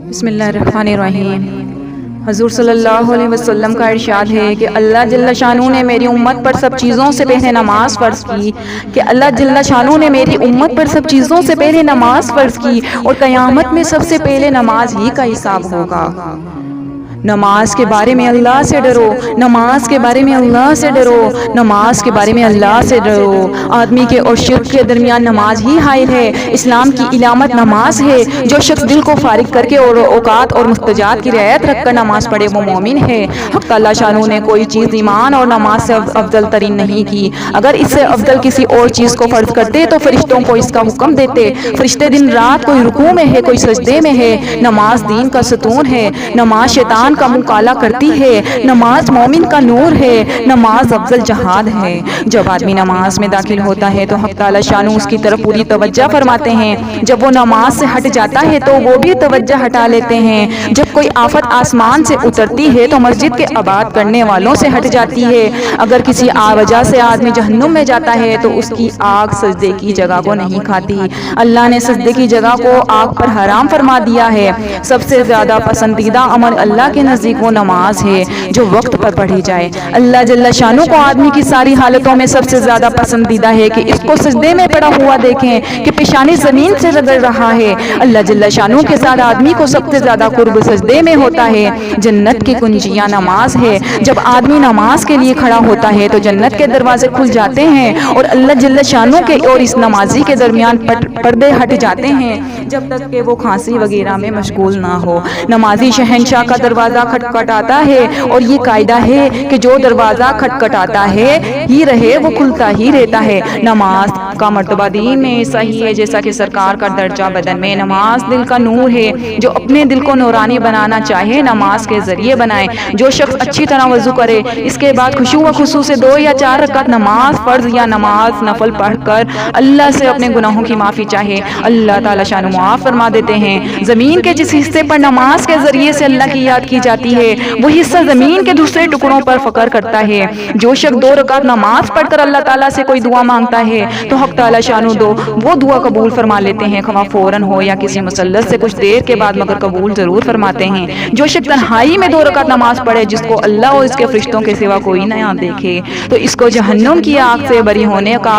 بسم اللہ الرحمن الرحیم۔ حضور صلی اللہ علیہ وسلم کا ارشاد ہے کہ اللہ جل شانہ نے میری امت پر سب چیزوں سے پہلے نماز فرض کی اور قیامت میں سب سے پہلے نماز ہی کا حساب ہوگا۔ نماز کے بارے میں اللہ سے ڈرو، نماز کے بارے میں اللہ سے ڈرو، نماز کے بارے میں اللہ سے ڈرو۔ آدمی کے اور شرک کے درمیان نماز ہی حائل ہے۔ اسلام کی علامت نماز ہے۔ جو شخص دل کو فارغ کر کے اور اوقات اور مستجات کی رعایت رکھ کر نماز پڑھے وہ مومن ہے۔ حق تعالی شانہ نے کوئی چیز ایمان اور نماز سے افضل ترین نہیں کی۔ اگر اس سے افضل کسی اور چیز کو فرض کرتے تو فرشتوں کو اس کا حکم دیتے۔ فرشتے دن رات کوئی رکوع میں ہے، کوئی سجدے میں ہے۔ نماز دین کا ستون ہے۔ نماز شیطان کا منہ کالا کرتی ہے۔ نماز مومن کا نور ہے۔ نماز افضل جہاد ہے۔ جب آدمی نماز میں داخل ہوتا ہے تو حق تعالی شانہ اس کی طرف پوری توجہ فرماتے ہیں۔ جب وہ نماز سے ہٹ جاتا ہے تو وہ بھی توجہ ہٹا لیتے ہیں۔ جب کوئی آفت آسمان سے اترتی ہے تو مسجد کے آباد کرنے والوں سے ہٹ جاتی ہے۔ اگر کسی وجہ سے آدمی جہنم میں جاتا ہے تو اس کی آگ سجدے کی جگہ کو نہیں کھاتی۔ اللہ نے سجدے کی جگہ کو آگ پر حرام فرما دیا ہے۔ سب سے زیادہ پسندیدہ عمل اللہ کے نزدیک وہ نماز ہے جو وقت پر پڑھی جائے۔ اللہ جل شانہ کو آدمی کی ساری حالتوں میں سب سے زیادہ پسندیدہ ہے کہ اس کو سجدے میں پڑا ہوا دیکھیں کہ پیشانی زمین سے رگڑ رہا ہے۔ اللہ جل شانہ کے ساتھ آدمی کو سب سے زیادہ قرب سجدے میں ہوتا ہے۔ جنت کی کنجیاں نماز ہے۔ جب آدمی نماز کے لیے کھڑا ہوتا ہے تو جنت کے دروازے کھل جاتے ہیں اور اللہ جل شانہ کے اور اس نمازی کے درمیان پردے ہٹ جاتے ہیں جب تک کہ وہ کھانسی وغیرہ میں مشغول نہ ہو۔ نمازی شہنشاہ کا دروازہ کھٹکھٹاتا ہے اور یہ قاعدہ ہے کہ جو دروازہ کھٹکھٹاتا ہے ہی رہے وہ کھلتا ہی رہتا ہے۔ نماز کا مرتبہ دین میں ایسا ہی ہے جیسا کہ سرکار کا درجہ بدن میں۔ نماز دل کا نور ہے۔ جو اپنے دل کو نورانی بنانا چاہے نماز کے ذریعے بنائے۔ جو شخص اچھی طرح وضو کرے اس کے بعد خشوع و خضوع سے 2 یا 4 رکعت نماز فرض یا نماز نفل پڑھ کر اللہ سے اپنے گناہوں کی معافی چاہے، اللہ تعالی شانہ معاف فرما دیتے ہیں۔ زمین کے جس حصے پر نماز کے ذریعے سے اللہ کی یاد کی جاتی ہے وہ حصہ زمین کے دوسرے ٹکڑوں پر فخر کرتا ہے۔ جو شخص 2 رکعت نماز پڑھ کر اللہ تعالیٰ سے کوئی دعا مانگتا ہے تو حق تعالی شانہ وہ دعا قبول فرما لیتے ہیں، خواہ فوراً ہو یا کسی مسلط سے کچھ دیر کے بعد، مگر قبول ضرور فرماتے ہیں۔ جو شخص تنہائی میں 2 رکعت نماز پڑھے جس کو اللہ اور اس کے فرشتوں کے سوا کوئی نہ دیکھے تو اس کو جہنم کی آگ سے بری ہونے کا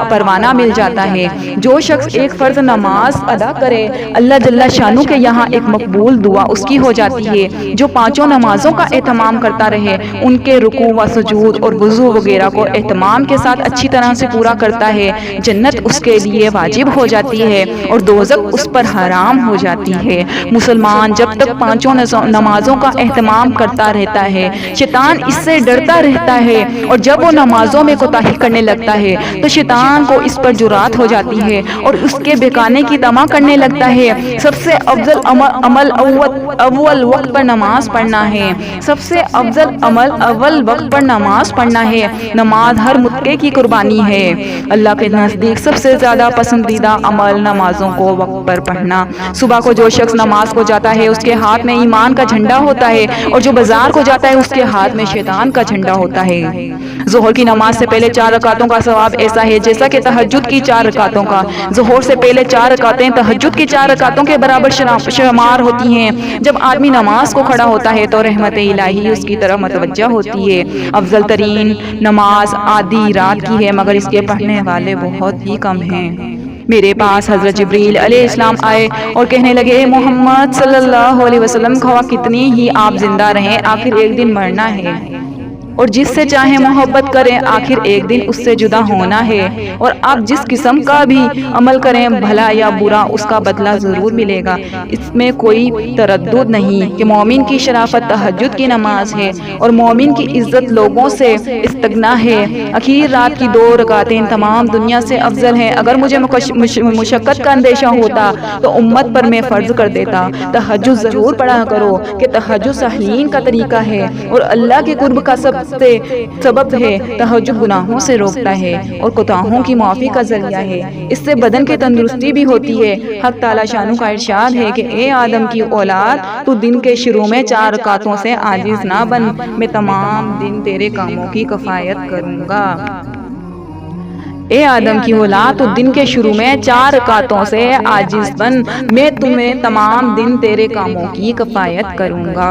پروانہ مل جاتا ہے۔ جو شخص ایک فرض نماز ادا کرے اللہ جل شانہ کے یہاں ایک مقبول دعا اس کی ہو جاتی ہے۔ جو 5 نمازوں کا اہتمام کرتا رہے، ان کے رکوع و سجود اور وضو وغیرہ کو اہتمام کے ساتھ اچھی طرح سے پورا کرتا ہے، جنت اس کے لیے واجب ہو جاتی ہے اور دوزخ اس پر حرام ہو جاتی ہے۔ مسلمان جب تک 5 نمازوں کا اہتمام کرتا رہتا ہے شیطان اس سے ڈرتا رہتا ہے، اور جب وہ نمازوں میں کوتاہی کرنے لگتا ہے تو شیطان کو اس پر جرأت ہو جاتی ہے اور اس کے بہکانے کی طمع کرنے لگتا ہے۔ سب سے افضل عمل اول وقت پر نماز پڑھنا ہے۔ سب سے افضل عمل اول وقت پر نماز پڑھنا ہے۔ نماز ہر متقی کی قربانی ہے۔ اللہ کے نزدیک سب سے زیادہ پسندیدہ عمل نمازوں کو وقت پر پڑھنا۔ صبح کو جو شخص نماز کو جاتا ہے اس کے ہاتھ میں ایمان کا جھنڈا ہوتا ہے، اور جو بازار کو جاتا ہے اس کے ہاتھ میں شیطان کا جھنڈا ہوتا ہے۔ ظہر کی نماز سے پہلے 4 رکعتوں کا ثواب ایسا ہے جیسا کہ تہجد کی 4 رکعتوں کا۔ ظہر سے پہلے 4 رکعتیں تہجد کی 4 رکعتوں کے برابر شمار ہوتی ہیں۔ جب آدمی نماز کو کھڑا ہوتا ہے تو رحمت الہی اس کی طرف متوجہ ہوتی ہے۔ افضل ترین نماز آدھی رات کی ہے، مگر اس کے پڑھنے والے بہت ہی کم ہیں۔ میرے پاس حضرت جبریل علیہ السلام آئے اور کہنے لگے، اے محمد صلی اللہ علیہ وسلم، خواہ کتنی ہی آپ زندہ رہیں آخر ایک دن مرنا ہے، اور جس سے چاہیں محبت کریں آخر ایک دن اس سے جدا ہونا ہے، اور آپ جس قسم کا بھی عمل کریں بھلا یا برا اس کا بدلہ ضرور ملے گا۔ اس میں کوئی تردد نہیں کہ مومن کی شرافت تہجد کی نماز ہے اور مومن کی عزت لوگوں سے استغنا ہے۔ آخر رات کی 2 رکعتیں تمام دنیا سے افضل ہیں۔ اگر مجھے مشقت کا اندیشہ ہوتا تو امت پر میں فرض کر دیتا تہجد ضرور پڑھا کرو، کہ تہجد صالحین کا طریقہ ہے اور اللہ کے قرب کا سبب ہے۔ تہجد گناہوں سے روکتا ہے اور کوتاہیوں کی معافی کا ذریعہ ہے۔ اس سے بدن کی تندرستی بھی ہوتی ہے۔ حق تعالی شانہ کا ارشاد ہے کہ اے آدم کی اولاد، تو دن کے شروع میں 4 رکعتوں سے عاجز نہ بن، میں تمام دن تیرے کاموں کی کفایت کروں گا۔ اے آدم کی اولاد، تو دن کے شروع میں 4 رکعتوں سے عاجز بن، میں تمہیں تمام دن تیرے کاموں کی کفایت کروں گا۔